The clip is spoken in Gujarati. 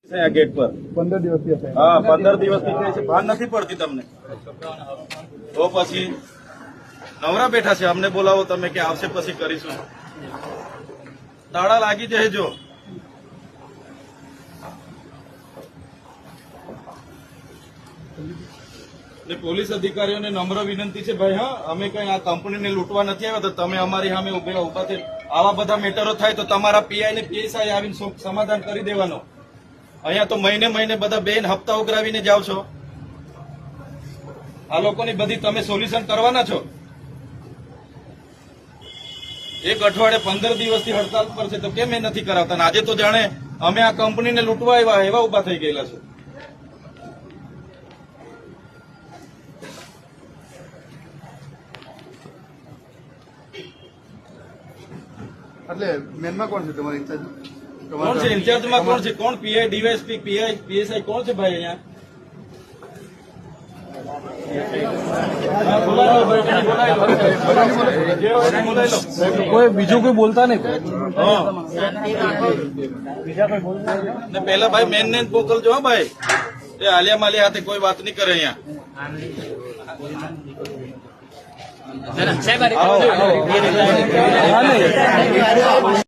गेट पर 15 દિવસથી હશે। हाँ 15 દિવसથી કહે છે ભાન નથી પડતી તમને તો પછી નવરા બેઠા છે અમને બોલાવો તમે કે આવશે પછી કરીશું તાળા લાગી જાય જો પોલીસ અધિકારીઓને નમ્ર વિનંતી છે ભાઈ હા અમે કઈ આ કંપનીને લૂંટવા નથી આવ્યા તો તમે અમારી સામે ઉભા છે આવા બધા મેટરો થાય તો તમારા પીઆઈ ને પીએસઆઈ આવીને સમાધાન કરી દેવાનો અહીંયા તો મહિને મહિને બધા બેન હપ્તા ઉઘરાવીને જાવ છો આ લોકોની બધી તમે સોલ્યુશન કરવાના છો એક અઠવાડિયે 15 દિવસથી હડતાલ પર છે તો કેમ એ નથી કરાવતા આજે તો જાણે અમે આ કંપનીને લૂંટવા આવ્યા એવા ઉભા થઈ ગયેલા છે એટલે મેનમાં કોણ છે તમારા ઇન્ચાર્જ? કોણ છે ઇન્ચાર્જમાં કોણ છે કોણ પીઆઈ ડીવાયએસપી પીઆઈ પીએસઆઈ કોણ છે ભાઈ અહીંયા કોઈ બીજું કોઈ બોલતા નહીં ને પેલા ભાઈ મેન ને મોકલજો હા ભાઈ એ આલિયા માલિયા હાથે કોઈ વાત નહીં કરે અહીંયા